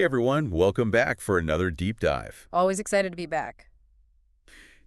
Hey everyone, welcome back for another deep dive. Always excited to be back.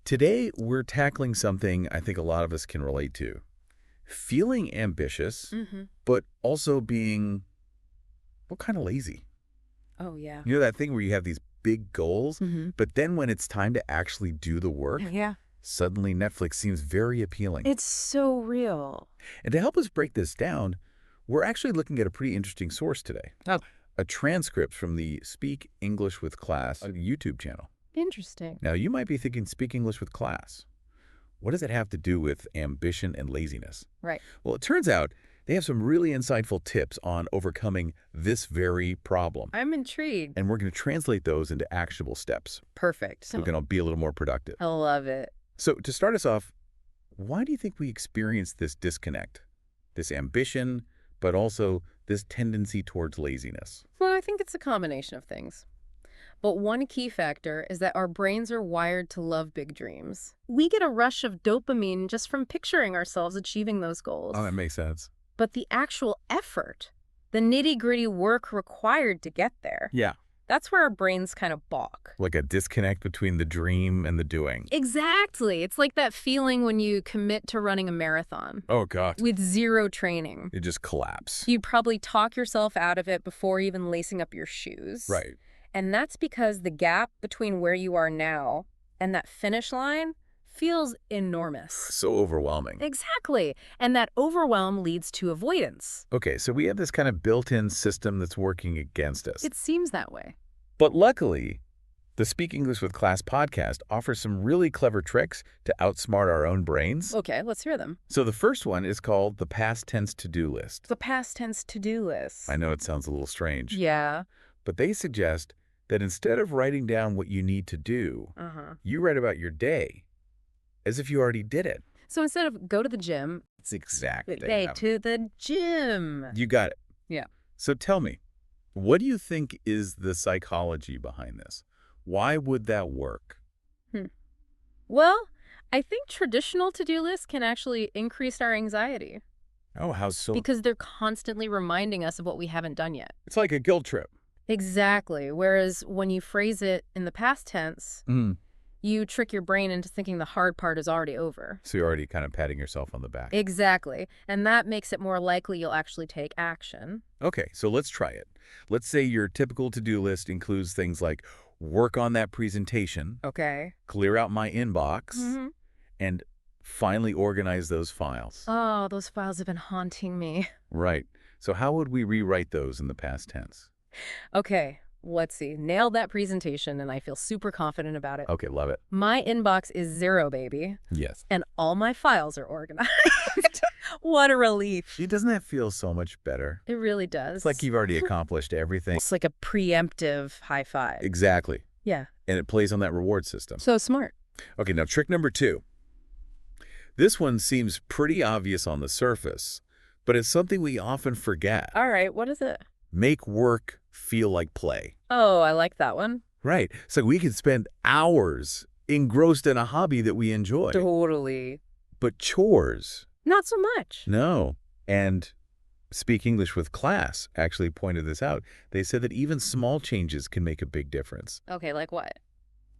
Today we're tackling something I think a lot of us can relate to. Feeling ambitious, but also being, well, kind of lazy. Oh, yeah. You know that thing where you have these big goals, Mm-hmm. but then when it's time to actually do the work, Yeah. suddenly Netflix seems very appealing. It's so real. And to help us break this down, we're actually looking at a pretty interesting source today. Oh. A transcript from the Speak English with Class YouTube channel. Interesting. Now, you might be thinking, Speak English with Class. What does it have to do with ambition and laziness? Right. Well, it turns out they have some really insightful tips on overcoming this very problem. I'm intrigued. And we're going to translate those into actionable steps. Perfect. So we're going to be a little more productive. I love it. So to start us off, why do you think we experience this disconnect? This ambition, but also this tendency towards laziness? Well, I think it's a combination of things. But one key factor is that our brains are wired to love big dreams. We get a rush of dopamine just from picturing ourselves achieving those goals. Oh, that makes sense. But the actual effort, the nitty-gritty work required to get there, Yeah. that's where our brains kind of balk. Like a disconnect between the dream and the doing. Exactly. It's like that feeling when you commit to running a marathon. Oh, God. With zero training. You just collapse. You'd probably talk yourself out of it before even lacing up your shoes. Right. And that's because the gap between where you are now and that finish line feels enormous. So overwhelming. Exactly. And that overwhelm leads to avoidance. Okay, so we have this kind of built-in system that's working against us. It seems that way. But luckily, the Speak English with Class podcast offers some really clever tricks to outsmart our own brains. Okay, let's hear them. So the first one is called the past tense to-do list. The past tense to-do list. I know it sounds a little strange. Yeah. But they suggest that instead of writing down what you need to do, you write about your day as if you already did it. So instead of go to the gym, It's the exact thing. hey, to the gym. You got it. Yeah. So tell me, what do you think is the psychology behind this? Why would that work? Well, I think traditional to-do lists can actually increase our anxiety Oh, how so? because they're constantly reminding us of what we haven't done yet. It's like a guilt trip. Exactly. Whereas when you phrase it in the past tense, you trick your brain into thinking the hard part is already over. So you're already kind of patting yourself on the back. Exactly. And that makes it more likely you'll actually take action. Okay, so let's try it. Let's say your typical to-do list includes things like work on that presentation, Okay. clear out my inbox, and finally organize those files. Oh, those files have been haunting me. Right. So how would we rewrite those in the past tense? Okay, let's see. Nailed that presentation, and I feel super confident about it. Okay, love it. My inbox is 0, baby. Yes. And all my files are organized. What a relief. Doesn't that feel so much better? It really does. It's like you've already accomplished everything. It's like a preemptive high five. Exactly. Yeah. And it plays on that reward system. So smart. Okay, now trick number 2. This one seems pretty obvious on the surface, but it's something we often forget. All right, what is it? Make work feel like play. Oh, I like that one. Right. So we can spend hours engrossed in a hobby that we enjoy. Totally. But chores, Not so much. no. And Speak English with Class actually pointed this out. They said that even small changes can make a big difference. Okay, like what?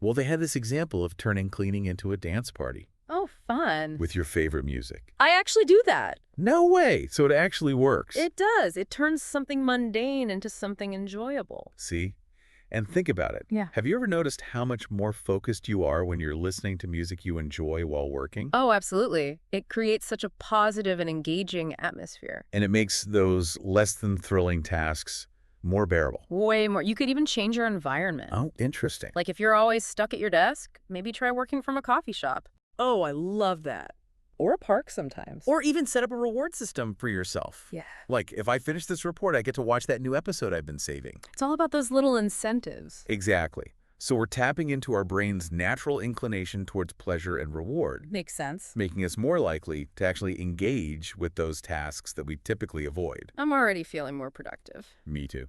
Well, they had this example of turning cleaning into a dance party Oh, fun. with your favorite music. I actually do that. No way. So it actually works. It does. It turns something mundane into something enjoyable. See? And think about it. Yeah. Have you ever noticed how much more focused you are when you're listening to music you enjoy while working? Oh, absolutely. It creates such a positive and engaging atmosphere. And it makes those less than thrilling tasks more bearable. Way more. You could even change your environment. Oh, interesting. Like if you're always stuck at your desk, maybe try working from a coffee shop. Oh, I love that. Or a park sometimes. Or even set up a reward system for yourself. Yeah. Like, if I finish this report, I get to watch that new episode I've been saving. It's all about those little incentives. Exactly. So we're tapping into our brain's natural inclination towards pleasure and reward, Makes sense. making us more likely to actually engage with those tasks that we typically avoid. I'm already feeling more productive. Me too.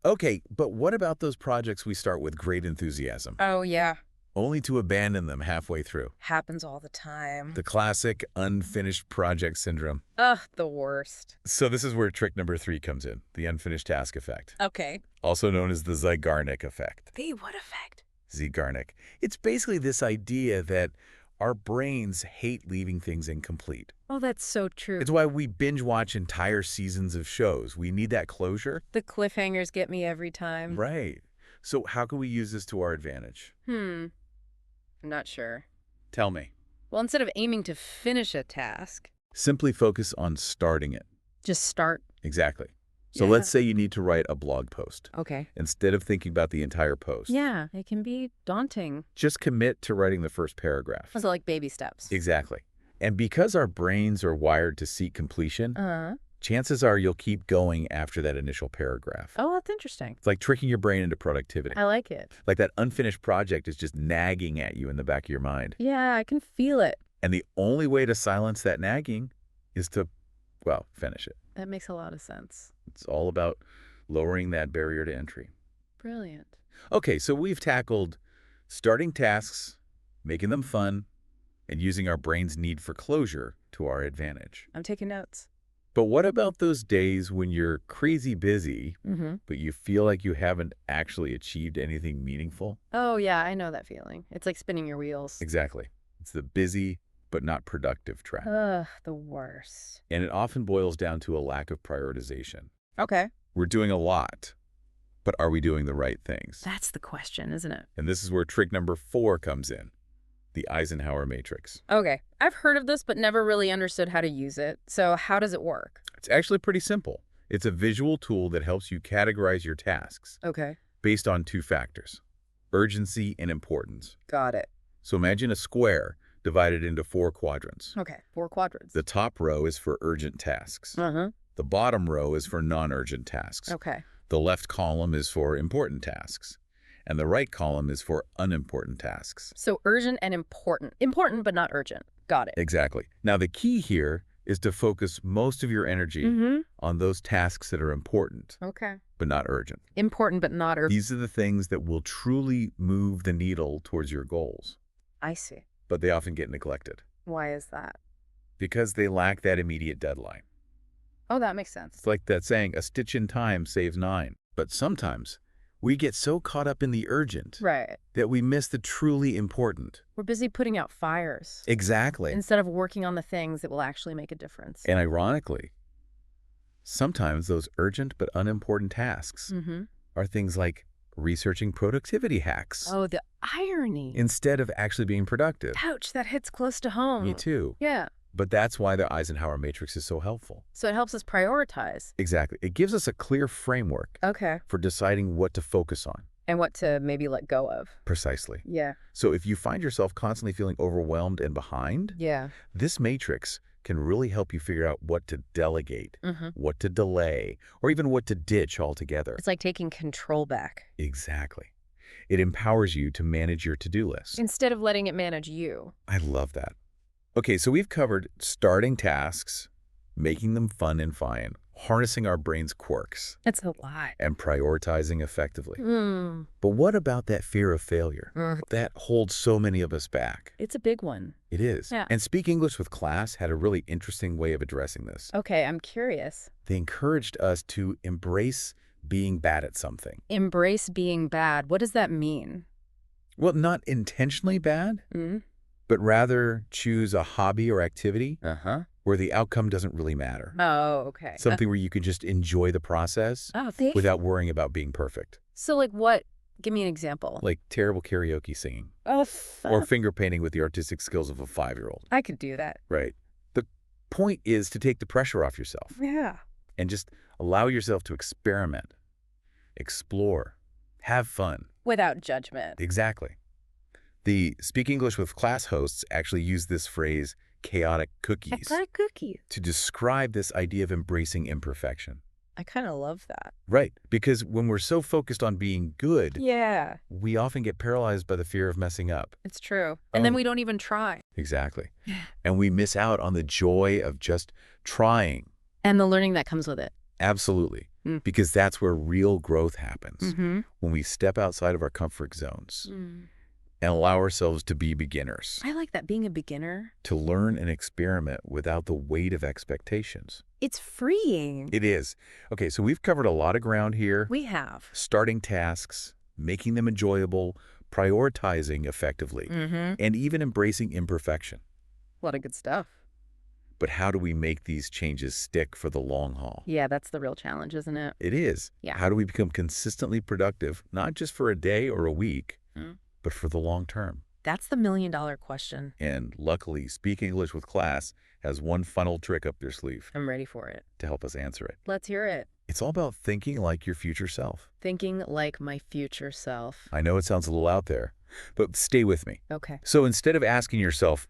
Okay, but what about those projects we start with great enthusiasm? Oh, yeah. only to abandon them halfway through. Happens all the time. The classic unfinished project syndrome. Ugh, the worst. So this is where trick number 3 comes in, the unfinished task effect, Okay. also known as the Zeigarnik effect. The what effect? Zeigarnik. It's basically this idea that our brains hate leaving things incomplete. Oh, that's so true. It's why we binge watch entire seasons of shows. We need that closure. The cliffhangers get me every time. Right. So how can we use this to our advantage? I'm not sure. Tell me. Well, instead of aiming to finish a task, Simply focus on starting it. just start. Exactly. So Yeah. let's say you need to write a blog post. Okay. Instead of thinking about the entire post, Yeah, it can be daunting. just commit to writing the first paragraph. So like baby steps. Exactly. And because our brains are wired to seek completion, Uh-huh. chances are you'll keep going after that initial paragraph. Oh, that's interesting. It's like tricking your brain into productivity. I like it. Like that unfinished project is just nagging at you in the back of your mind. Yeah, I can feel it. And the only way to silence that nagging is to, well, finish it. That makes a lot of sense. It's all about lowering that barrier to entry. Brilliant. Okay, so we've tackled starting tasks, making them fun, and using our brain's need for closure to our advantage. I'm taking notes. But what about those days when you're crazy busy, but you feel like you haven't actually achieved anything meaningful? Oh, yeah, I know that feeling. It's like spinning your wheels. Exactly. It's the busy but not productive trap. Ugh, the worst. And it often boils down to a lack of prioritization. Okay. We're doing a lot, but are we doing the right things? That's the question, isn't it? And this is where trick number 4 comes in, the Eisenhower Matrix. Okay. I've heard of this, but never really understood how to use it. So how does it work? It's actually pretty simple. It's a visual tool that helps you categorize your tasks Okay. based on 2 factors, urgency and importance. Got it. So imagine a square divided into 4 quadrants. Okay. 4 quadrants. The top row is for urgent tasks. Uh-huh. The bottom row is for non-urgent tasks. Okay. The left column is for important tasks. And the right column is for unimportant tasks. So urgent and important. Important, but not urgent. Got it. Exactly. Now, the key here is to focus most of your energy on those tasks that are important, Okay. but not urgent. Important, but not urgent. These are the things that will truly move the needle towards your goals, I see. but they often get neglected Why is that? because they lack that immediate deadline. Oh, that makes sense. It's like that saying, a stitch in time saves 9. But sometimes we get so caught up in the urgent Right. that we miss the truly important. We're busy putting out fires Exactly. instead of working on the things that will actually make a difference. And ironically, sometimes those urgent but unimportant tasks are things like researching productivity hacks Oh, the irony. instead of actually being productive. Ouch, that hits close to home. Me too. Yeah. But that's why the Eisenhower Matrix is so helpful. So it helps us prioritize. Exactly. It gives us a clear framework Okay. for deciding what to focus on. And what to maybe let go of. Precisely. Yeah. So if you find yourself constantly feeling overwhelmed and behind, Yeah. this matrix can really help you figure out what to delegate, what to delay, or even what to ditch altogether. It's like taking control back Exactly. It empowers you to manage your to-do list. instead of letting it manage you. I love that. Okay, so we've covered starting tasks, making them fun and fine, harnessing our brain's quirks, It's a lot. and prioritizing effectively. But what about that fear of failure? That holds so many of us back. It's a big one. It is. Yeah. And Speak English with Class had a really interesting way of addressing this. Okay, I'm curious. They encouraged us to embrace being bad at something. Embrace being bad. What does that mean? Well, not intentionally bad, but rather choose a hobby or activity where the outcome doesn't really matter. Oh, okay. Something where you can just enjoy the process Thanks. without worrying about being perfect. So like what? Give me an example. Like terrible karaoke singing Oh, or finger painting with the artistic skills of a 5-year-old. I could do that. Right. The point is to take the pressure off yourself Yeah. and just allow yourself to experiment, explore, have fun. Without judgment. Exactly. The Speak English with Class hosts actually use this phrase, chaotic cookies, It's like cookies. to describe this idea of embracing imperfection. I kind of love that. Right. Because when we're so focused on being good, Yeah, we often get paralyzed by the fear of messing up. it's true. And then Oh. we don't even try. Exactly. And we miss out on the joy of just trying. And the learning that comes with it. Absolutely. Mm. Because that's where real growth happens. Mm-hmm. When we step outside of our comfort zones and allow ourselves to be beginners, I like that, being a beginner. to learn and experiment without the weight of expectations. It's freeing. It is. Okay, so we've covered a lot of ground here. We have. Starting tasks, making them enjoyable, prioritizing effectively, and even embracing imperfection. A lot of good stuff. But how do we make these changes stick for the long haul? Yeah, that's the real challenge, isn't it? It is. Yeah. How do we become consistently productive, not just for a day or a week, but for the long term? That's the million-dollar question. And luckily, Speak English with Class has one funnel trick up their sleeve I'm ready for it. to help us answer it. Let's hear it. It's all about thinking like your future self. Thinking like my future self. I know it sounds a little out there, but stay with me. Okay. So instead of asking yourself,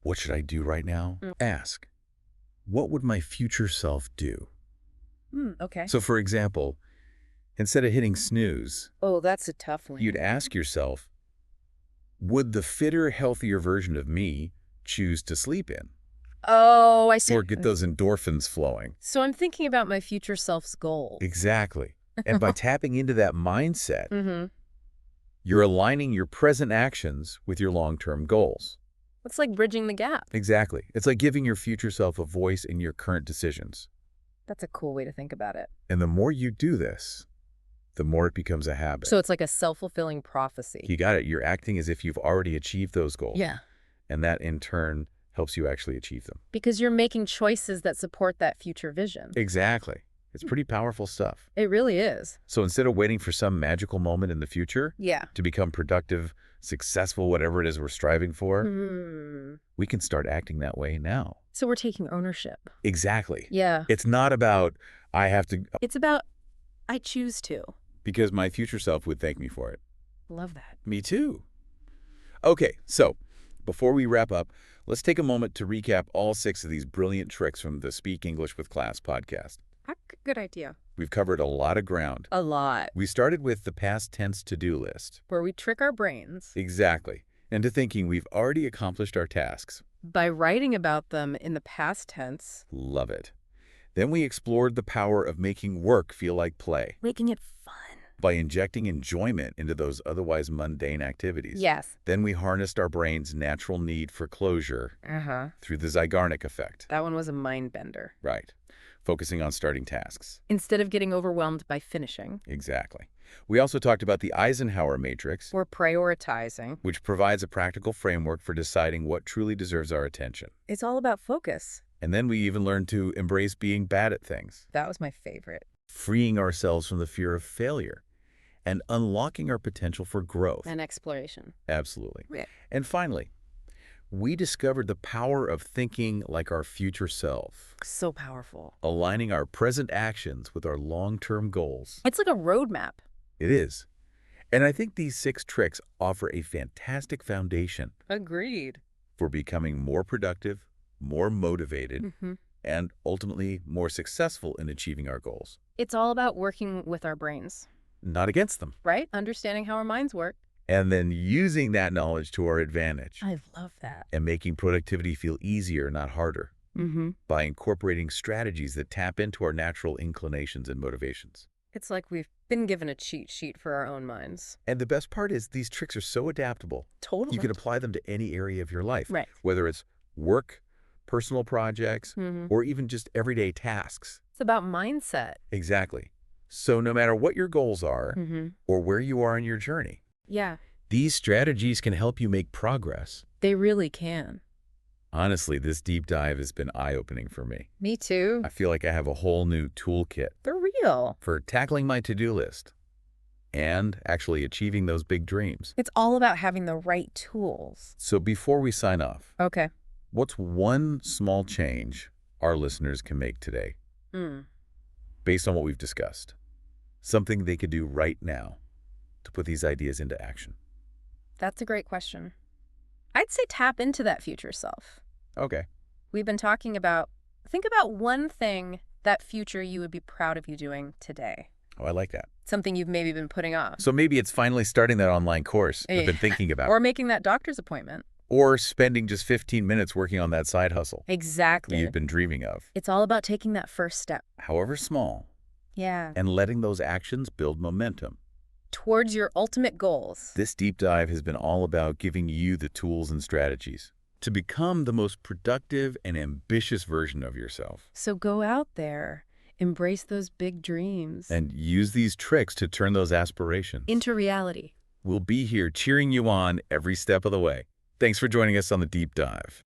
what should I do right now? Ask, what would my future self do? Okay. So for example, instead of hitting snooze, Oh, that's a tough one. you'd ask yourself, would the fitter, healthier version of me choose to sleep in? Oh, I see. Or get those endorphins flowing? So I'm thinking about my future self's goal. Exactly. And by tapping into that mindset, Mm-hmm. you're aligning your present actions with your long-term goals. It's like bridging the gap. Exactly. It's like giving your future self a voice in your current decisions. That's a cool way to think about it. And the more you do this, the more it becomes a habit. So it's like a self-fulfilling prophecy. You got it. You're acting as if you've already achieved those goals. Yeah. And that, in turn, helps you actually achieve them. Because you're making choices that support that future vision. Exactly. It's pretty powerful stuff. It really is. So instead of waiting for some magical moment in the future Yeah. to become productive, successful, whatever it is we're striving for, we can start acting that way now. So we're taking ownership. Exactly. Yeah. It's not about, I have to, It's about, I choose to. because my future self would thank me for it. Love that. Me too. Okay, so before we wrap up, let's take a moment to recap all 6 of these brilliant tricks from the Speak English with Class podcast. Good idea. We've covered a lot of ground. A lot. We started with the past tense to-do list. Where we trick our brains Exactly. And to thinking we've already accomplished our tasks. by writing about them in the past tense. Love it. Then we explored the power of making work feel like play Making it fun. by injecting enjoyment into those otherwise mundane activities. Yes. Then we harnessed our brain's natural need for closure through the Zeigarnik effect. That one was a mind bender. Right. Focusing on starting tasks. Instead of getting overwhelmed by finishing. Exactly. We also talked about the Eisenhower Matrix, Or prioritizing. which provides a practical framework for deciding what truly deserves our attention. It's all about focus. And then we even learned to embrace being bad at things, That was my favorite. freeing ourselves from the fear of failure, and unlocking our potential for growth. And exploration. Absolutely. Yeah. And finally, we discovered the power of thinking like our future self, So powerful. aligning our present actions with our long-term goals. It's like a roadmap. It is. And I think these 6 tricks offer a fantastic foundation Agreed. for becoming more productive, more motivated, and ultimately more successful in achieving our goals. It's all about working with our brains, Not against them. right? Understanding how our minds work. And then using that knowledge to our advantage I love that. and making productivity feel easier, not harder, by incorporating strategies that tap into our natural inclinations and motivations. It's like we've been given a cheat sheet for our own minds. And the best part is these tricks are so adaptable. Totally. You can apply them to any area of your life, Right. whether it's work, personal projects, or even just everyday tasks. It's about mindset. Exactly. So no matter what your goals are or where you are in your journey, Yeah, these strategies can help you make progress. they really can. Honestly, this deep dive has been eye-opening for me. Me too. I feel like I have a whole new toolkit For real. for tackling my to-do list and actually achieving those big dreams. It's all about having the right tools. So before we sign off, Okay. what's one small change our listeners can make today based on what we've discussed? Something they could do right now to put these ideas into action. That's a great question. I'd say tap into that future self. Okay. We've been talking about, think about one thing that future you would be proud of you doing today. Oh, I like that. Something you've maybe been putting off. So maybe it's finally starting that online course I've been thinking about. Or making that doctor's appointment. Or spending just 15 minutes working on that side hustle Exactly. you've been dreaming of, It's all about taking that first step. however small, Yeah. and letting those actions build momentum. towards your ultimate goals. This deep dive has been all about giving you the tools and strategies to become the most productive and ambitious version of yourself. So go out there, embrace those big dreams. And use these tricks to turn those aspirations Into reality. We'll be here cheering you on every step of the way. Thanks for joining us on the Deep Dive.